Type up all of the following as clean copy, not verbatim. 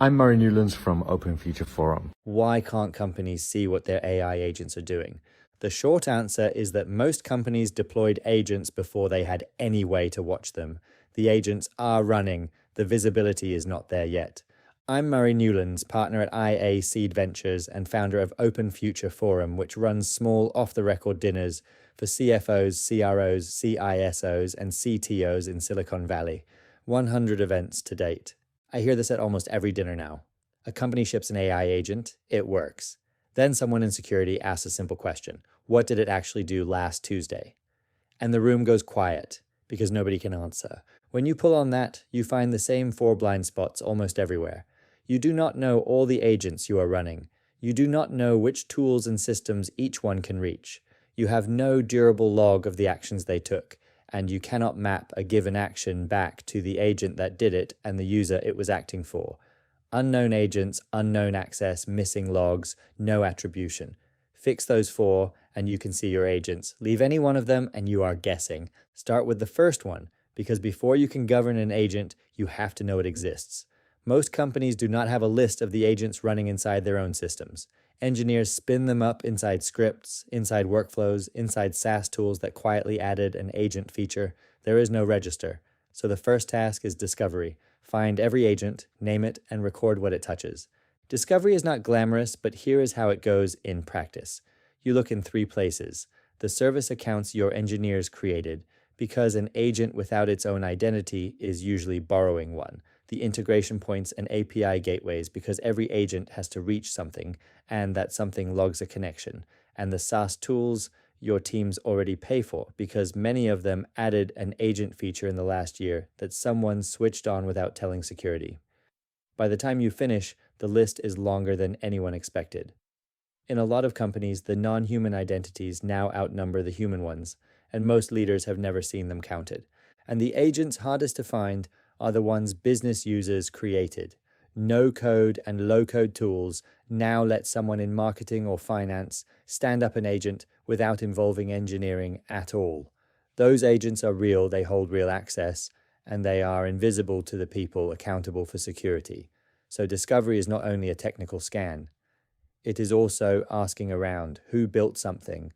I'm Murray Newlands from Open Future Forum. Why can't companies see what their AI agents are doing? The short answer is that most companies deployed agents before they had any way to watch them. The agents are running, the visibility is not there yet. I'm Murray Newlands, partner at IA Seed Ventures and founder of Open Future Forum, which runs small off-the-record dinners for CFOs, CROs, CISOs, and CTOs in Silicon Valley. 100 events to date. I hear this at almost every dinner now. A company ships an AI agent, it works. Then someone in security asks a simple question. What did it actually do last Tuesday? And the room goes quiet because nobody can answer. When you pull on that, you find the same 4 blind spots almost everywhere. You do not know all the agents you are running. You do not know which tools and systems each one can reach. You have no durable log of the actions they took, and you cannot map a given action back to the agent that did it and the user it was acting for. Unknown agents, unknown access, missing logs, no attribution. Fix those 4 and you can see your agents. Leave any one of them and you are guessing. Start with the first one, because before you can govern an agent, you have to know it exists. Most companies do not have a list of the agents running inside their own systems. Engineers spin them up inside scripts, inside workflows, inside SaaS tools that quietly added an agent feature. There is no register. So the first task is discovery. Find every agent, name it, and record what it touches. Discovery is not glamorous, but here is how it goes in practice. You look in 3 places. The service accounts your engineers created, because an agent without its own identity is usually borrowing one. The integration points and API gateways, because every agent has to reach something, and that something logs a connection. And the SaaS tools your teams already pay for, because many of them added an agent feature in the last year that someone switched on without telling security. By the time you finish, the list is longer than anyone expected. In a lot of companies, the non-human identities now outnumber the human ones, and most leaders have never seen them counted. And the agents hardest to find are the ones business users created. No-code and low-code tools now let someone in marketing or finance stand up an agent without involving engineering at all. Those agents are real, they hold real access, and they are invisible to the people accountable for security. So discovery is not only a technical scan. It is also asking around, who built something?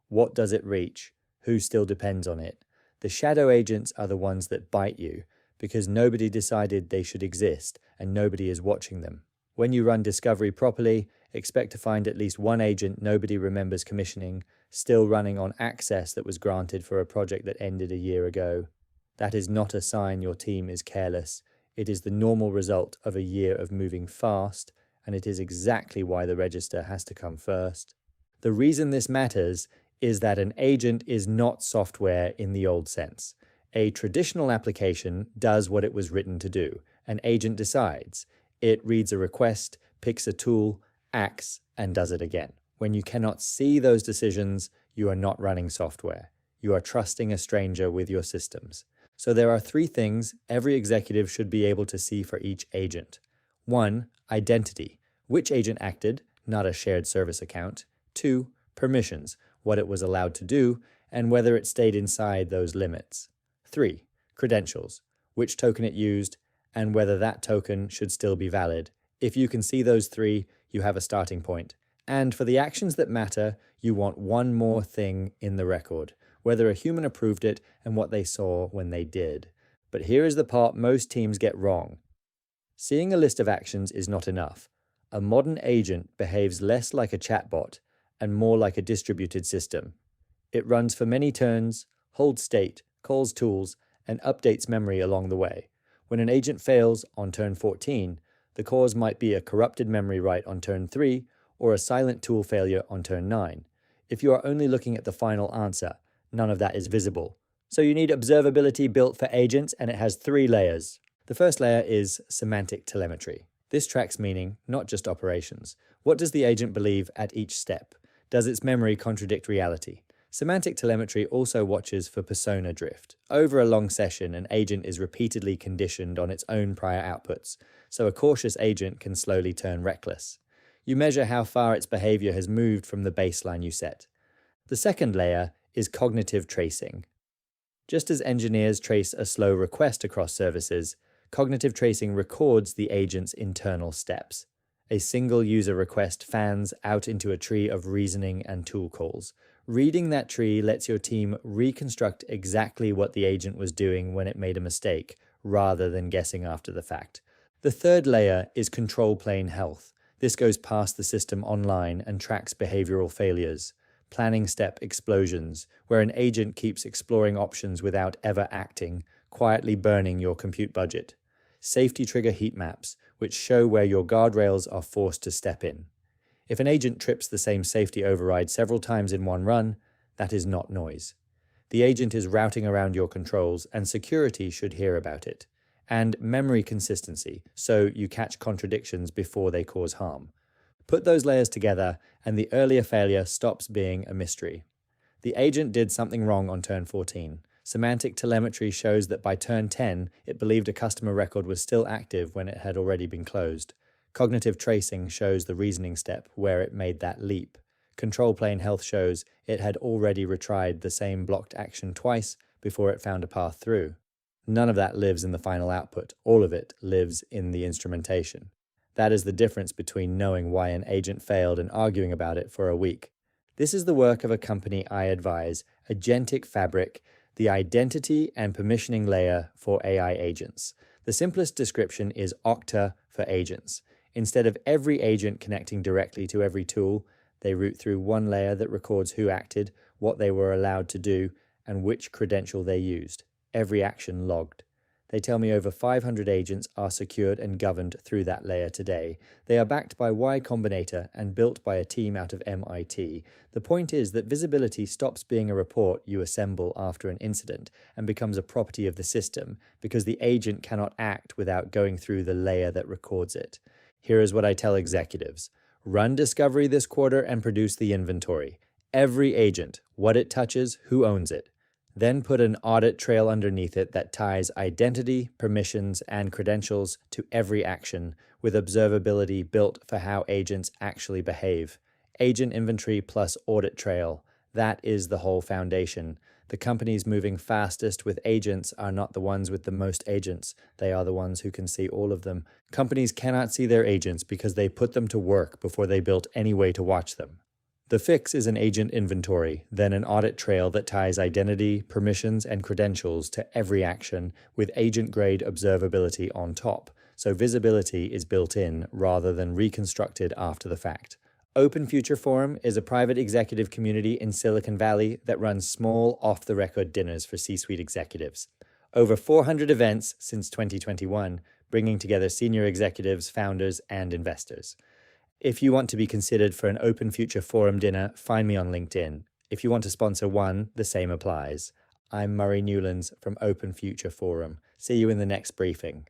What does it reach? Who still depends on it? The shadow agents are the ones that bite you, because nobody decided they should exist and nobody is watching them. When you run discovery properly, expect to find at least one agent nobody remembers commissioning, still running on access that was granted for a project that ended a year ago. That is not a sign your team is careless. It is the normal result of a year of moving fast, and it is exactly why the register has to come first. The reason this matters is that an agent is not software in the old sense. A traditional application does what it was written to do. An agent decides. It reads a request, picks a tool, acts, and does it again. When you cannot see those decisions, you are not running software. You are trusting a stranger with your systems. So there are 3 things every executive should be able to see for each agent. 1, identity. Which agent acted, not a shared service account. 2, permissions. What it was allowed to do, and whether it stayed inside those limits. 3, credentials, which token it used, and whether that token should still be valid. If you can see those 3, you have a starting point. And for the actions that matter, you want one more thing in the record, whether a human approved it and what they saw when they did. But here is the part most teams get wrong. Seeing a list of actions is not enough. A modern agent behaves less like a chatbot and more like a distributed system. It runs for many turns, holds state, calls tools, and updates memory along the way. When an agent fails on turn 14, the cause might be a corrupted memory write on turn 3 or a silent tool failure on turn 9. If you are only looking at the final answer, none of that is visible. So you need observability built for agents, and it has 3 layers. The first layer is semantic telemetry. This tracks meaning, not just operations. What does the agent believe at each step? Does its memory contradict reality? Semantic telemetry also watches for persona drift. Over a long session, an agent is repeatedly conditioned on its own prior outputs, so a cautious agent can slowly turn reckless. You measure how far its behavior has moved from the baseline you set. The second layer is cognitive tracing. Just as engineers trace a slow request across services, Cognitive tracing records the agent's internal steps. A single user request fans out into a tree of reasoning and tool calls. Reading that tree lets your team reconstruct exactly what the agent was doing when it made a mistake, rather than guessing after the fact. The third layer is control plane health. This goes past the system online and tracks behavioral failures. Planning step explosions, where an agent keeps exploring options without ever acting, quietly burning your compute budget. Safety trigger heat maps, which show where your guardrails are forced to step in. If an agent trips the same safety override several times in one run, that is not noise. The agent is routing around your controls, and security should hear about it. And memory consistency, so you catch contradictions before they cause harm. Put those layers together, and the earlier failure stops being a mystery. The agent did something wrong on turn 14. Semantic telemetry shows that by turn 10, it believed a customer record was still active when it had already been closed. Cognitive tracing shows the reasoning step where it made that leap. Control plane health shows it had already retried the same blocked action twice before it found a path through. None of that lives in the final output. All of it lives in the instrumentation. That is the difference between knowing why an agent failed and arguing about it for a week. This is the work of a company I advise, Agentic Fabric, the identity and permissioning layer for AI agents. The simplest description is Okta for agents. Instead of every agent connecting directly to every tool, they route through one layer that records who acted, what they were allowed to do, and which credential they used. Every action logged. They tell me over 500 agents are secured and governed through that layer today. They are backed by Y Combinator and built by a team out of MIT. The point is that visibility stops being a report you assemble after an incident and becomes a property of the system, because the agent cannot act without going through the layer that records it. Here is what I tell executives. Run discovery this quarter and produce the inventory. Every agent, what it touches, who owns it. Then put an audit trail underneath it that ties identity, permissions, and credentials to every action, with observability built for how agents actually behave. Agent inventory plus audit trail. That is the whole foundation. The companies moving fastest with agents are not the ones with the most agents. They are the ones who can see all of them. Companies cannot see their agents because they put them to work before they built any way to watch them. The fix is an agent inventory, then an audit trail that ties identity, permissions, and credentials to every action with agent-grade observability on top, so visibility is built in rather than reconstructed after the fact. Open Future Forum is a private executive community in Silicon Valley that runs small, off-the-record dinners for C-suite executives. Over 400 events since 2021, bringing together senior executives, founders, and investors. If you want to be considered for an Open Future Forum dinner, find me on LinkedIn. If you want to sponsor one, the same applies. I'm Murray Newlands from Open Future Forum. See you in the next briefing.